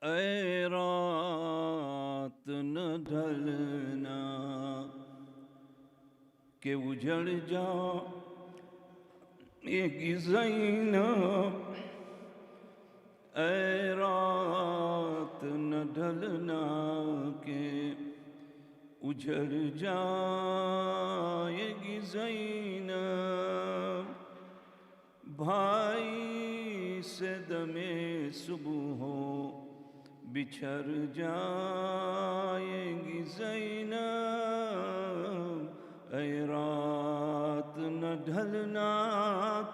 اے رات نہ ڈھلنا کہ اجڑ جائے گی زینب، اے رات نہ ڈھلنا کہ اجڑ جائے گی زینب، بھائی سے دم صبح بچھڑ جائے گی زینب، اے رات نہ ڈھلنا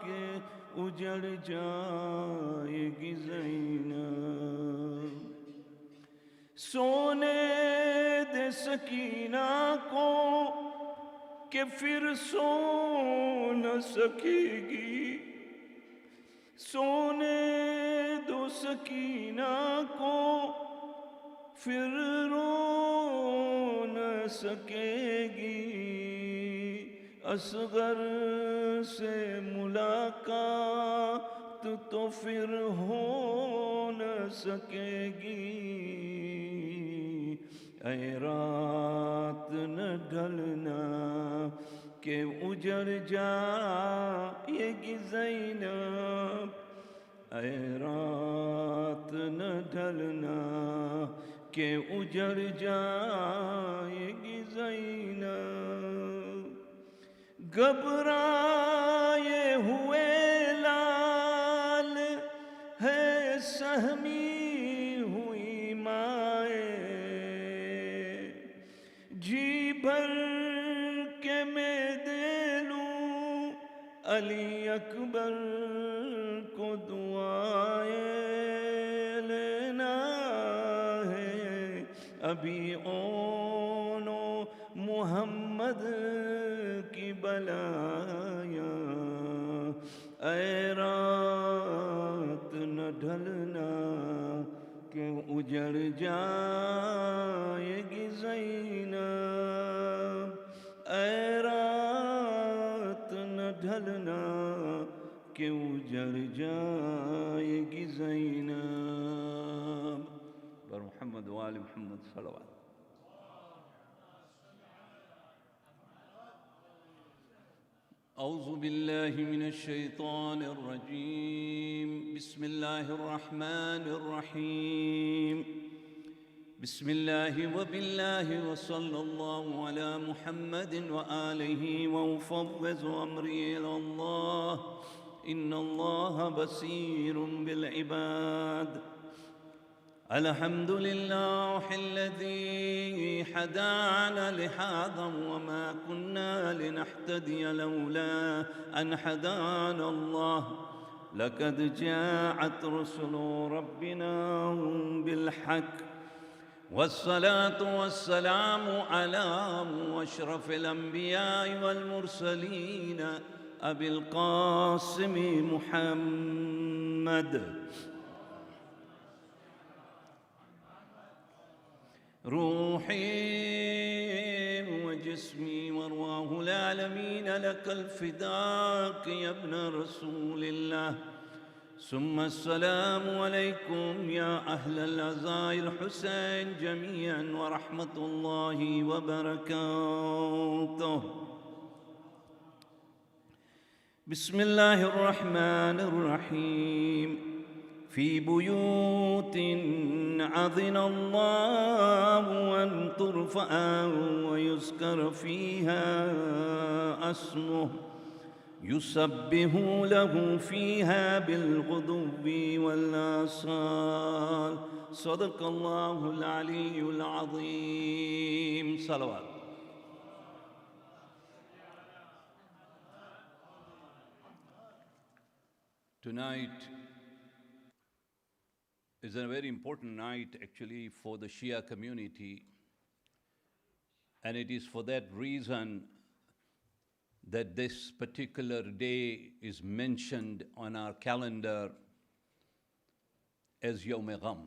کہ اجڑ جائے گی زینب، سونے دے سکینہ کو کہ پھر سو نہ سکے گی، سونے دو سکینہ کو پھر رو نہ سکے گی، اصغر سے ملاقات تو پھر ہو نہ سکے گی، اے رات نہ ڈھلنا کہ اجڑ جائے گی زینب، اے رات نہ ڈھلنا کہ اجڑ جائے گی زینب، گھبرائے ہوئے لال ہے سہمی ہوئی مائیں، جی بھر کے میں دے لوں علی اکبر کو دعائیں لینا ہے، ابھی اون و محمد کی بلایاں، اے رات نہ ڈھلنا کہ اجڑ جائے گی زینب، اے رات نہ ڈھلنا کہ اجڑ جائے گی زینب، بر محمد وآل محمد صلوات۔ اعوذ باللہ من الشیطان الرجیم، بسم اللہ الرحمن الرحیم، بسم اللہ وباللہ وصلی اللہ علی محمد وآلہ وافوض امری الی اللہ، ان اللہ بصیر بالعباد، الحمد للہ الذی ہدانا لہذا وما كنا لنهتدی لولا ان ہدانا اللہ، لقد جاءت رسل ربنا بالحق، والصلاة والسلام على أشرف الأنبياء والمرسلين أبي القاسم محمد، روحي وجسمي وارواح العالمين لك الفداء يا ابن رسول الله، ثم السلام عليكم يا أهل العزاء الحسين جميعا ورحمة الله وبركاته، بسم الله الرحمن الرحيم، في بيوت أذن الله أن ترفع ويذكر فيها اسمه يسبح له فيها بالغدو والآصال، صدق الله العلي العظيم، صلوات۔ Tonight is a very important night actually for the Shia community, and it is for that reason that this particular day is mentioned on our calendar as Yaum Gham.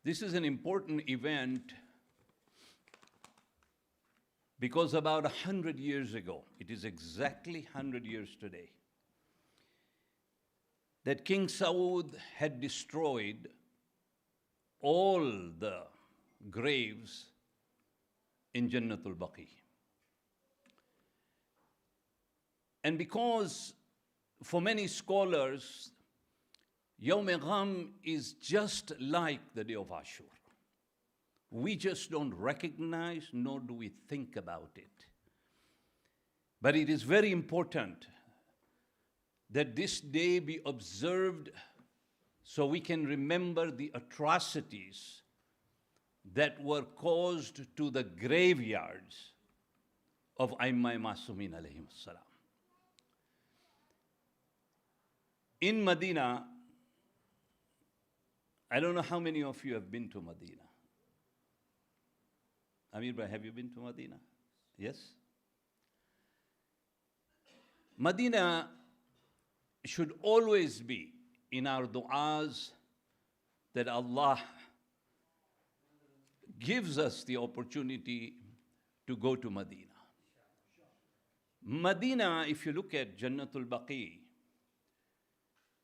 This is an important event because about 100 years ago, it is exactly 100 years today, that King Saud had destroyed all the graves in Jannatul Baqi. And because for many scholars, Yaum Gham is just like the day of Ashur. We just don't recognize, nor do we think about it. But it is very important that this day be observed so we can remember the atrocities that were caused to the graveyards of Aimma Masumin alayhim salam. In Medina, I don't know how many of you have been to Medina. Amir Bhai, have you been to Medina? Yes? Medina should always be in our du'as that Allah gives us the opportunity to go to Medina. Medina, if you look at Jannatul Baqi,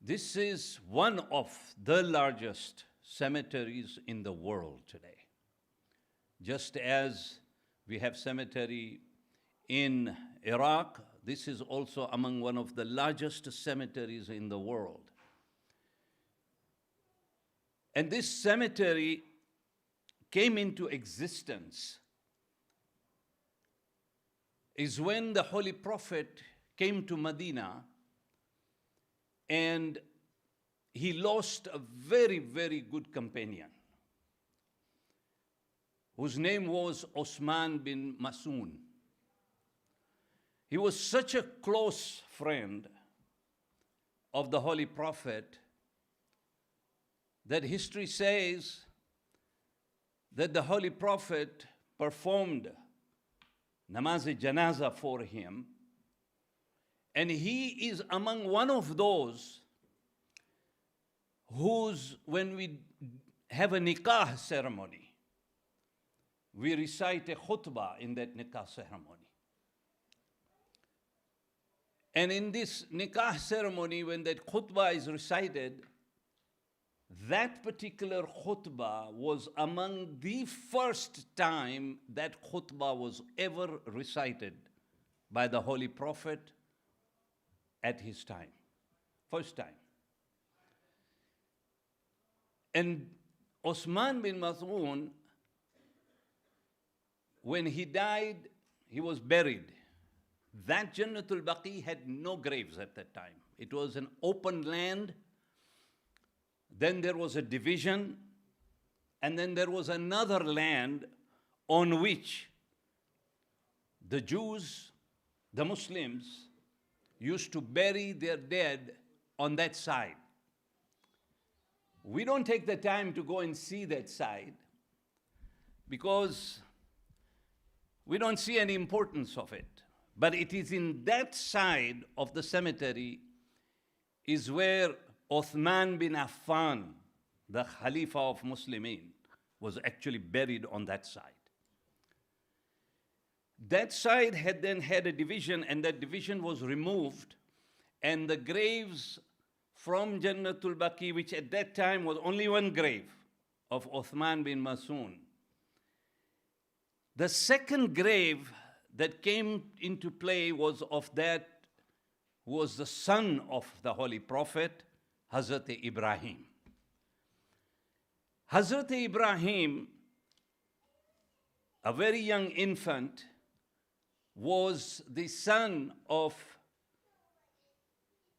this is one of the largest cemeteries in the world today. Just as we have cemetery in Iraq, this is also among one of the largest cemeteries in the world. And this cemetery came into existence is when the Holy Prophet came to Medina and he lost a very, very good companion whose name was Osman bin Masoon. He was such a close friend of the Holy Prophet that history says that the Holy Prophet performed namaz-e-janaza for him, and he is among one of those whose, when we have a nikah ceremony, we recite a khutbah in that nikah ceremony. And in this nikah ceremony, when that khutbah is recited, that particular khutbah was among the first time that khutbah was ever recited by the Holy Prophet at his time. First time. And Osman bin Maz'un, when he died, he was buried. That Jannatul Baqi had no graves at that time. It was an open land. Then there was a division, and then there was another land on which the Jews, the Muslims, used to bury their dead on that side. We don't take the time to go and see that side because we don't see any importance of it. But it is in that side of the cemetery is where Uthman bin Affan, the Khalifa of Muslimin, was actually buried on that side. That side had then had a division, and that division was removed, and the graves from Jannatul Baqi, which at that time was only one grave of Uthman bin Masoon. The second grave that came into play was of that who was the son of the Holy Prophet, Hazrat Ibrahim. Hazrat Ibrahim, a very young infant, was the son of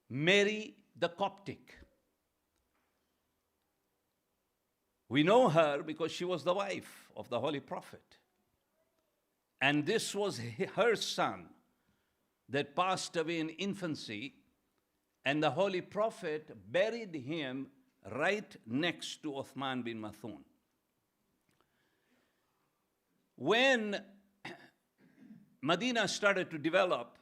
Mary the Coptic. We know her because she was the wife of the Holy Prophet. And this was her son that passed away in infancy, and the Holy Prophet buried him right next to Uthman bin Masoon. When Medina started to develop,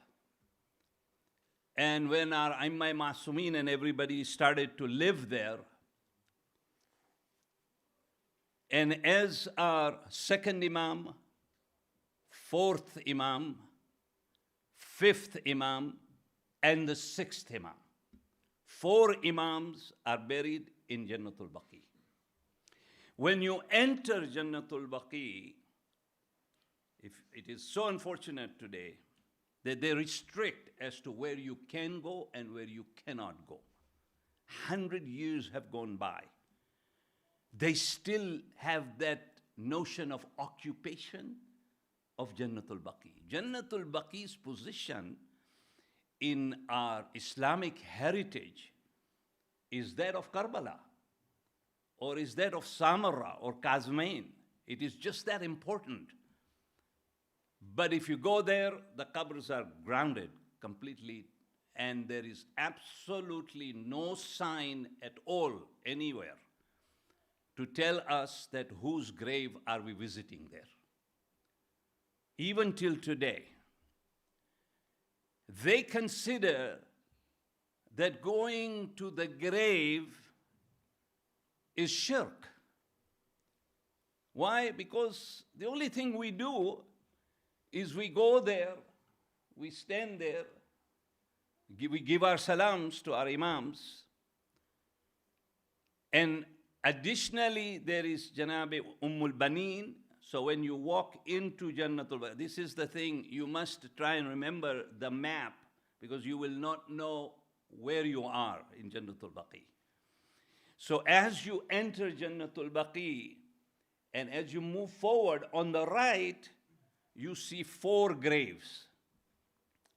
and when our Aimma Masumin and everybody started to live there, and as our second Imam, fourth Imam, fifth Imam, and the sixth Imam, 4 Imams are buried in Jannatul Baqi. When you enter Jannatul Baqi, if it is so unfortunate today that they restrict as to where you can go and where you cannot go. 100 years have gone by. They still have that notion of occupation of Jannatul Baqi. Jannatul Baqi's position in our Islamic heritage is that of Karbala, or is that of Samarra or Kazmain. It is just that important. But if you go there, the qabrs are grounded completely, and there is absolutely no sign at all anywhere to tell us that whose grave are we visiting there. Even till today, they consider that going to the grave is shirk. Why? Because the only thing we do is we go there, we stand there, we give our salams to our imams, and additionally there is Janabi Ummul Baneen. So when you walk into Jannatul Baqi, this is the thing, you must try and remember the map, because you will not know where you are in Jannatul Baqi. So as you enter Jannatul Baqi, and as you move forward, on the right, you see 4 graves.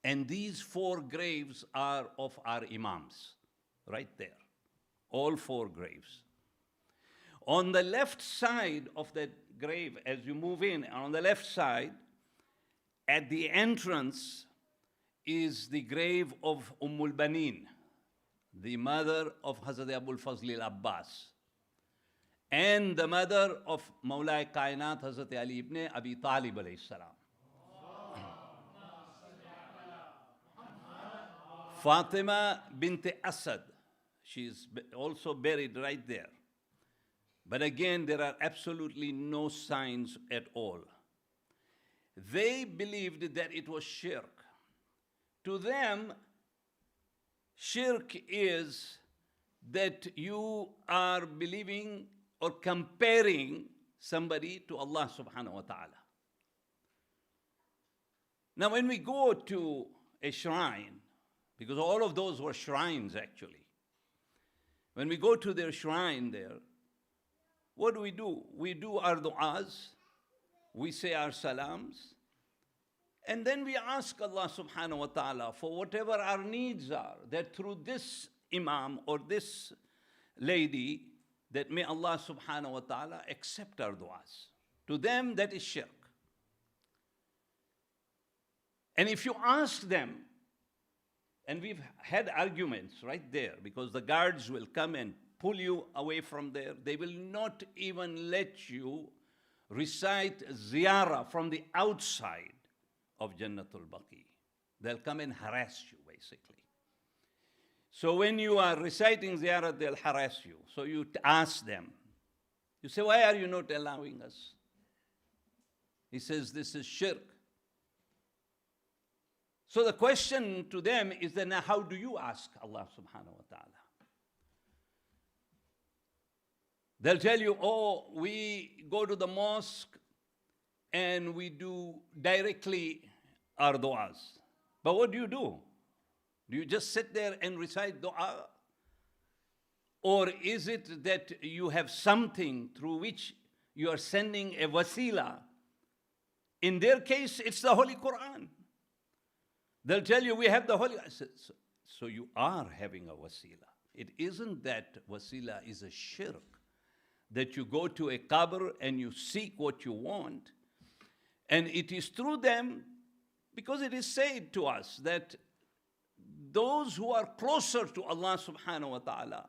And these 4 graves are of our imams, right there. All 4 graves. On the left side of that grave, as you move in, on the left side, at the entrance, is the grave of Ummul Baneen, the mother of Hazrat Abul Fazl al-Abbas, and the mother of Mawlai Kainat, Hazrat Ali ibn Abi Talib alayhi salam. Fatima bint Asad, she is also buried right there. But again, there are absolutely no signs at all. They believed that it was shirk. To them, shirk is that you are believing or comparing somebody to Allah subhanahu wa ta'ala. Now, when we go to a shrine, because all of those were shrines actually, when we go to their shrine there, what do? We do our du'as, we say our salams, and then we ask Allah subhanahu wa ta'ala for whatever our needs are, that through this imam or this lady, that may Allah subhanahu wa ta'ala accept our du'as. To them, that is shirk. And if you ask them, and we've had arguments right there, because the guards will come and pull you away from there. They will not even let you recite ziyarah from the outside of Jannatul Baqi. They'll come and harass you, basically. So when you are reciting ziyarah, they'll harass you. So you ask them. You say, why are you not allowing us? He says, this is shirk. So the question to them is then, how do you ask Allah subhanahu wa ta'ala? They'll tell you, oh, we go to the mosque and we do directly our du'as. But what do? Do you just sit there and recite du'a? Or is it that you have something through which you are sending a wasila? In their case, it's the Holy Quran. They'll tell you, we have the Holy... So you are having a wasila. It isn't that wasila is a shirk, that you go to a qabr and you seek what you want. And it is through them, because it is said to us that those who are closer to Allah subhanahu wa ta'ala,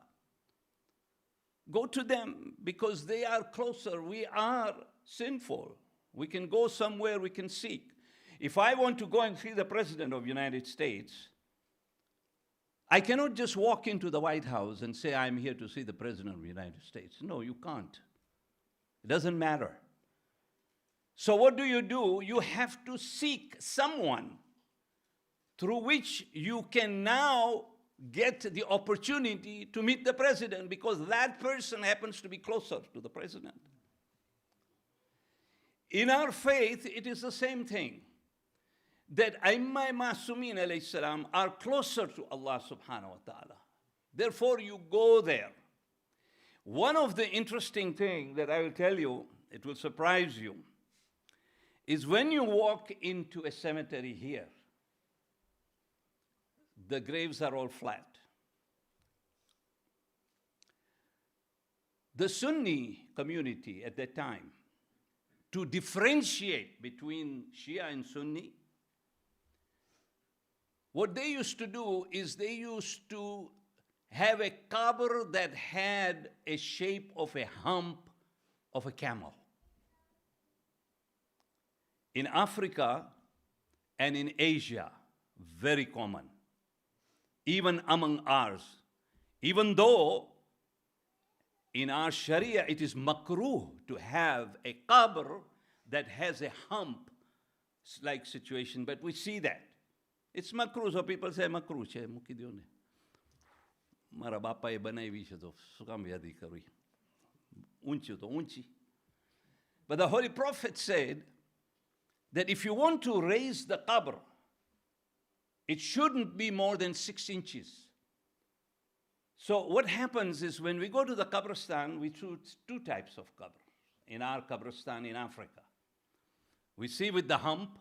go to them because they are closer. We are sinful. We can go somewhere, we can seek. If I want to go and see the President of the United States, I cannot just walk into the White House and say, I'm here to see the President of the United States. No, you can't. It doesn't matter. So what do? You have to seek someone through which you can now get the opportunity to meet the president because that person happens to be closer to the president. In our faith, it is the same thing. That Aimma Masumin alayhi salam are closer to Allah subhanahu wa ta'ala. Therefore, you go there. One of the interesting things that I will tell you, it will surprise you, is when you walk into a cemetery here, the graves are all flat. The Sunni community at that time, to differentiate between Shia and Sunni, what they used to do is they used to have a qabr that had a shape of a hump of a camel. In Africa and in Asia, very common. Even among ours. Even though in our Sharia it is makruh to have a qabr that has a hump-like situation, but we see that. It's makruh, so people say makruh. Mara bapa ye banai vishe to sukam yadi karui. Unchi to unchi. But the Holy Prophet said that if you want to raise the qabr, it shouldn't be more than 6 inches. So what happens is when we go to the qabristan, we choose 2 types of qabr. In our qabristan in Africa, we see with the hump,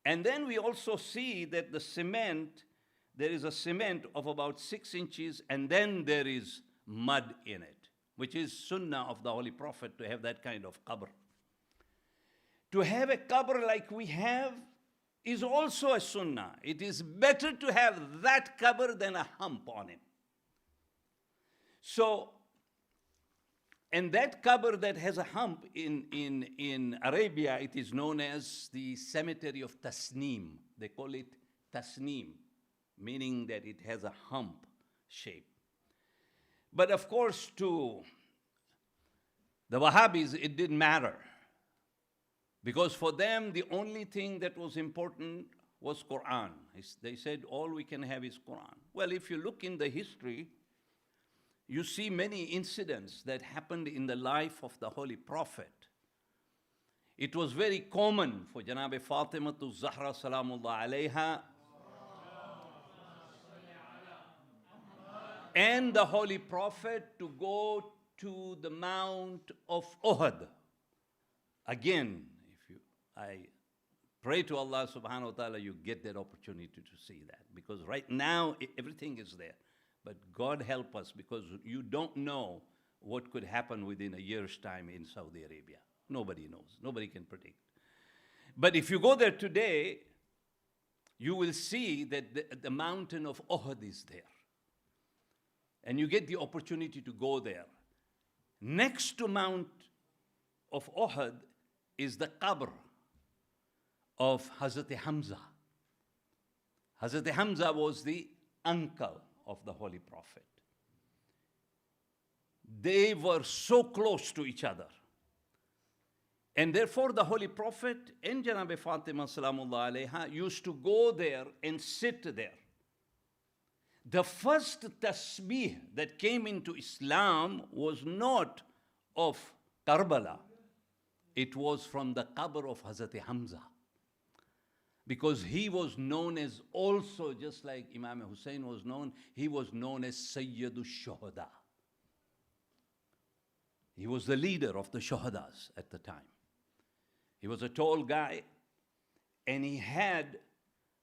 and then we also see that the cement, there is a cement of about 6 inches, and then there is mud in it, which is sunnah of the Holy Prophet to have that kind of qabr. To have a qabr like we have is also a sunnah. It is better to have that qabr than a hump on it. So, and that qabr that has a hump in Arabia, it is known as the cemetery of Tasneem. They call it Tasneem, meaning that it has a hump shape. But of course, to the Wahhabis, it didn't matter. Because for them, the only thing that was important was Quran. They said, all we can have is Quran. Well, if you look in the history, you see many incidents that happened in the life of the Holy Prophet. It was very common for Janab Fatima to Zahra Salamullah alayha and the Holy Prophet to go to the Mount of Uhud. Again, I pray to Allah subhanahu wa ta'ala you get that opportunity to see that. Because right now, everything is there. But God help us, because you don't know what could happen within a year's time in Saudi Arabia. Nobody knows. Nobody can predict. But if you go there today, you will see that the mountain of Uhud is there. And you get the opportunity to go there. Next to Mount of Uhud is the qabr of Hazrat Hamza. Hazrat Hamza was the uncle of the Holy Prophet. They were so close to each other. And therefore the Holy Prophet and Janab Fatima Salamullah alayha used to go there and sit there. The first tasbih that came into Islam was not of Karbala. It was from the qabr of Hazrat Hamza. Because he was known as also, just like Imam Hussein was known, he was known as Sayyidul Shuhada. He was the leader of the Shuhadas at the time. He was a tall guy, and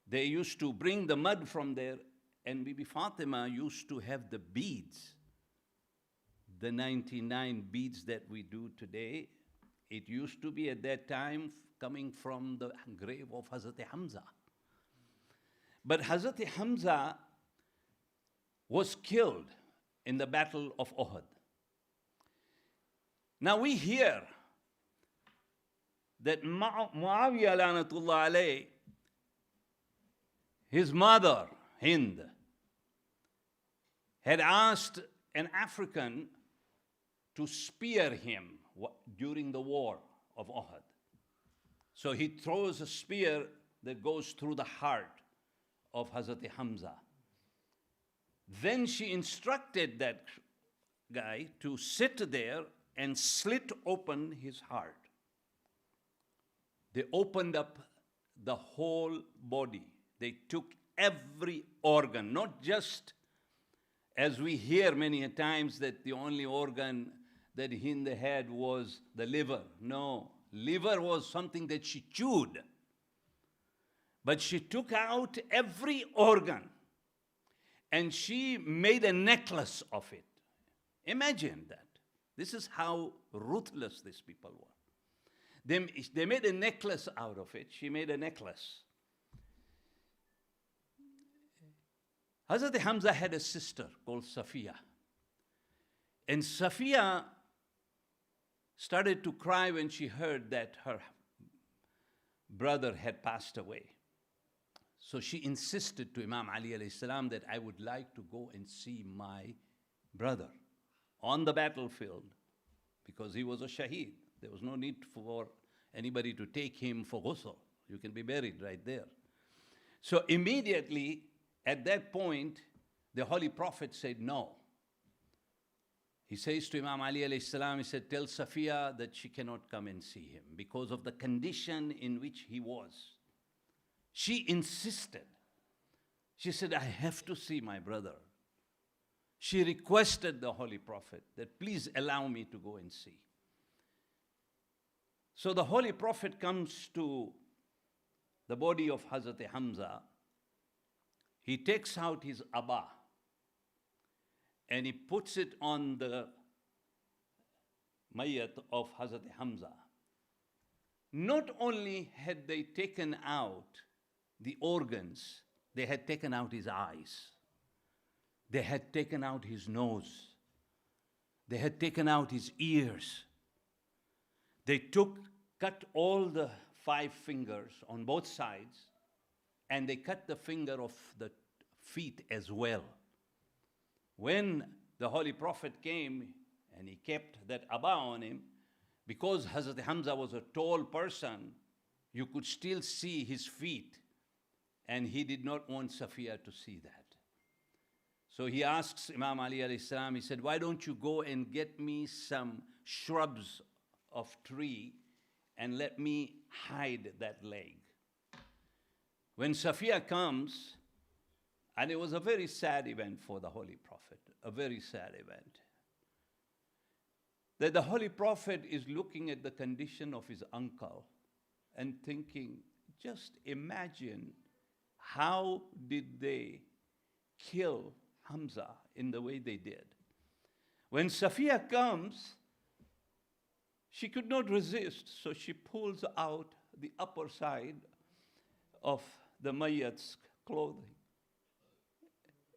they used to bring the mud from there, and Bibi Fatima used to have the beads, the 99 beads that we do today. It used to be at that time coming from the grave of Hazrat Hamza. But Hazrat Hamza was killed in the Battle of Uhud. Now we hear that Muawiyah lanatullah alayh, his mother, Hind, had asked an African to spear him during the war of Uhud. So he throws a spear that goes through the heart of Hazrat Hamza. Then she instructed that guy to sit there and slit open his heart. They opened up the whole body. They took every organ, not just as we hear many a times that the only organ that Hind had was the liver. No, liver was something that she chewed. But she took out every organ and she made a necklace of it. Imagine that. This is how ruthless these people were. They made a necklace out of it. She made a necklace. Hazrat Hamza had a sister called Safiya. And Safiya started to cry when she heard that her brother had passed away. So she insisted to Imam Ali alayhi salam that I would like to go and see my brother on the battlefield because he was a shaheed. There was no need for anybody to take him for ghusl. You can be buried right there. So immediately at that point, the Holy Prophet said no. He says to Imam Ali alayhi salam, he said, tell Safiya that she cannot come and see him because of the condition in which he was. She insisted. She said, I have to see my brother. She requested the Holy Prophet that please allow me to go and see. So the Holy Prophet comes to the body of Hazrat Hamza. He takes out his abba and he puts it on the mayyat of Hazrat Hamza. Not only had they taken out the organs, they had taken out his eyes. They had taken out his nose. They had taken out his ears. They cut all the 5 fingers on both sides, and they cut the finger of the feet as well. When the Holy Prophet came and he kept that abba on him, because Hazrat Hamza was a tall person, you could still see his feet, and he did not want Safiya to see that. So he asks Imam Ali alayhi salam, he said, why don't you go and get me some shrubs of tree and let me hide that leg. When Safiya comes, and it was a very sad event for the Holy Prophet, a very sad event, that the Holy Prophet is looking at the condition of his uncle and thinking, just imagine how did they kill Hamza in the way they did. When Safiya comes, she could not resist, so she pulls out the upper side of the mayyat's clothing.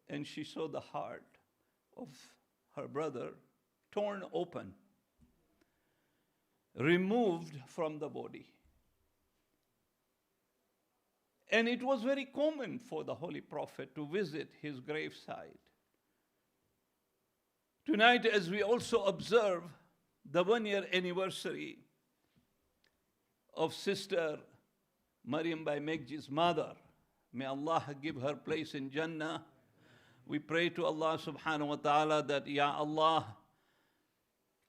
And she saw the heart of her brother torn open, removed from the body. And it was very common for the Holy Prophet to visit his graveside. Tonight, as we also observe the 1-year anniversary of Sister Maryam Bai Megji's mother, may Allah give her place in Jannah. We pray to Allah subhanahu wa ta'ala that, Ya Allah,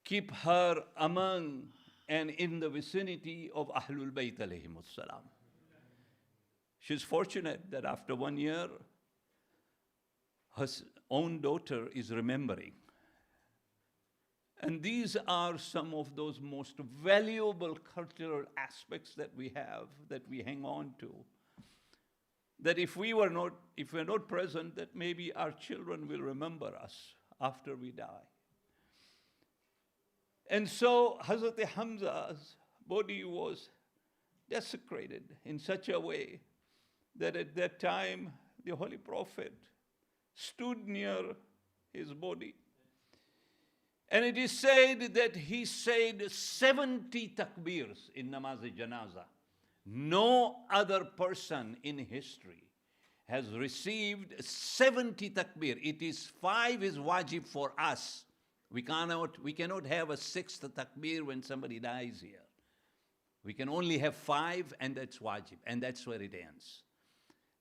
keep her among and in the vicinity of Ahlul Bayt alayhimus salam. She's fortunate that after 1 year, her own daughter is remembering. And these are some of those most valuable cultural aspects that we have, that we hang on to. That if we're not present, that maybe our children will remember us after we die. And so Hazrat Hamza's body was desecrated in such a way that at that time the Holy Prophet stood near his body. And it is said that he said 70 takbirs in namaz-e-janaza. No other person in history has received 70 takbir. It is 5 is wajib for us. We cannot have a 6th takbir when somebody dies here. We can only have 5, and that's wajib, and that's where it ends.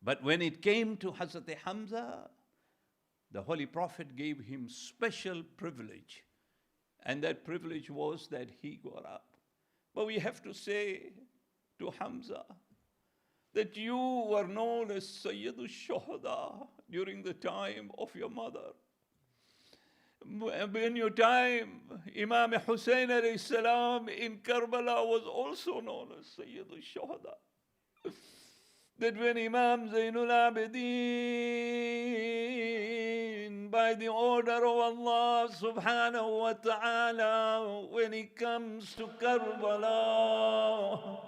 But when it came to Hazrat Hamza, the Holy Prophet gave him special privilege. And that privilege was that he got up. But we have to say to Hamza that you were known as Sayyidul Shuhada during the time of your mother. In your time, Imam Hussein alayhi salam in Karbala was also known as Sayyidul Shuhada. That when Imam Zainul Abidin, by the order of Allah subhanahu wa ta'ala, when he comes to Karbala,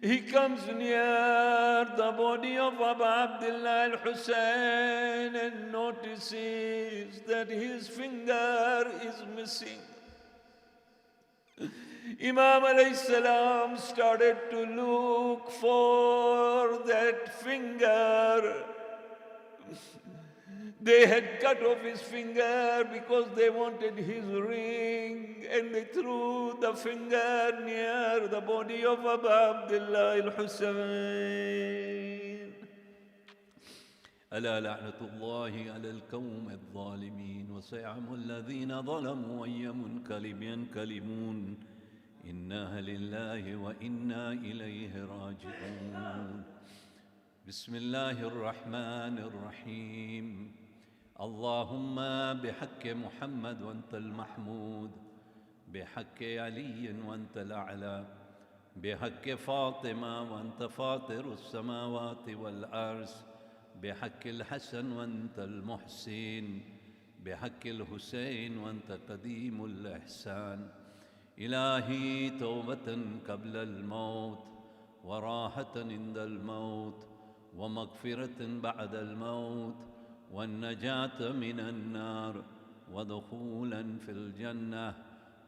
he comes near the body of Abu Abdullah al-Hussein and notices that his finger is missing. Imam alayhi salam started to look for that finger. They had cut off his finger because they wanted his ring, and they threw the finger near the body of Abu Abdullah al-Hussein. ألا لعنة الله على القوم الظالمين وسيعلم الذين ظلموا أي منقلب ينقلبون إنا لله وإنا إليه راجعون. بسم الله الرحمن الرحيم. اللهم بحق محمد وأنت المحمود، بحق علي وأنت الأعلى، بحق فاطمة وأنت فاطر السماوات والأرض، بحق الحسن وأنت المحسن، بحق الحسين وأنت قديم الإحسان. إلهي توبة قبل الموت، وراحة عند الموت، ومغفرة بعد الموت، والنجاة من النار، ودخولا في الجنة،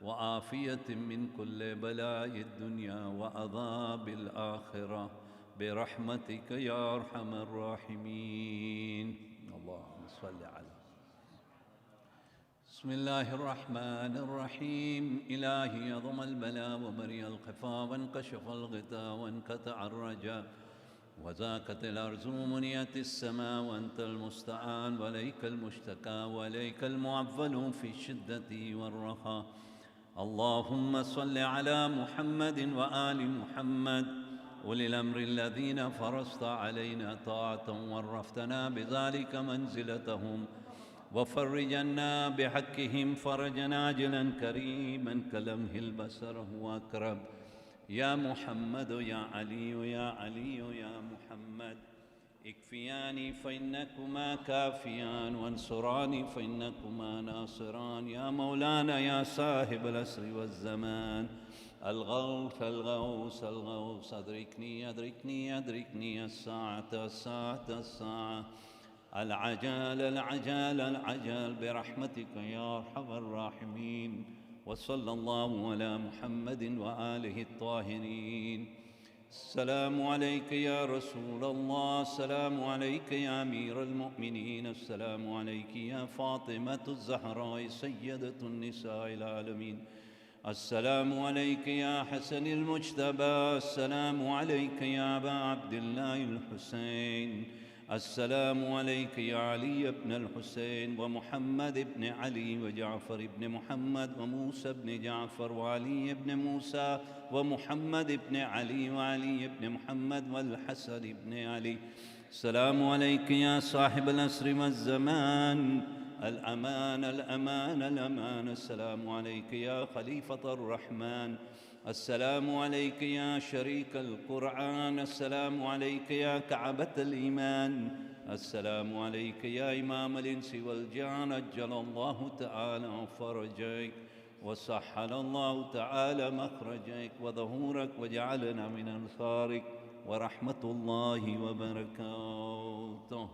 وعافية من كل بلاء الدنيا وعذاب الآخرة برحمتك يا أرحم الراحمين. اللهم صل على. بسم الله الرحمن الرحيم. إلهي يضم البلاء وبري الخفا وانكشف الغطاء وانقطع الرجاء وزاكت الأرض ومنيت السماء وأنت المستعان وإليك المشتكى وإليك المعول في الشدة والرخاء. اللهم صل على محمد وآل محمد أولي الأمر الذين فرضت علينا طاعة ورفتنا بذلك منزلتهم، وفرج عنا بحقهم فرجا عاجلا كريما كلمح البصر هو أقرب. يا محمد يا علي يا علي يا محمد، اكفياني فإنكما كافيان، وانصراني فإنكما ناصران. يا مولانا يا صاحب العصر والزمان، الغوث الغوث الغوث، أدركني أدركني أدركني الساعة الساعة الساعة، العجال العجال العجال برحمتك يا أرحم الراحمين. وصلى الله على محمد وآله الطاهرين. السلام عليك يا رسول الله، السلام عليك يا أمير المؤمنين، السلام عليك يا فاطمة الزهراء سيدة النساء العالمين، السلام عليك يا حسن المجتبى، السلام عليك يا أبا عبد الله الحسين، السلام عليك يا علي بن الحسين ومحمد بن علي وجعفر بن محمد وموسى بن جعفر وعلي بن موسى ومحمد بن علي وعلي بن محمد والحسن بن علي. السلام عليك يا صاحب العصر والزمان، الأمان الأمان الأمان. السلام عليك يا خليفة الرحمن، السلام عليك يا شريك القرآن، السلام عليك يا كعبة الإيمان، السلام عليك يا إمام الإنس والجان. أجل الله تعالى فرجك وسهل الله تعالى مخرجك وظهورك وجعلنا من أنصارك ورحمة الله وبركاته.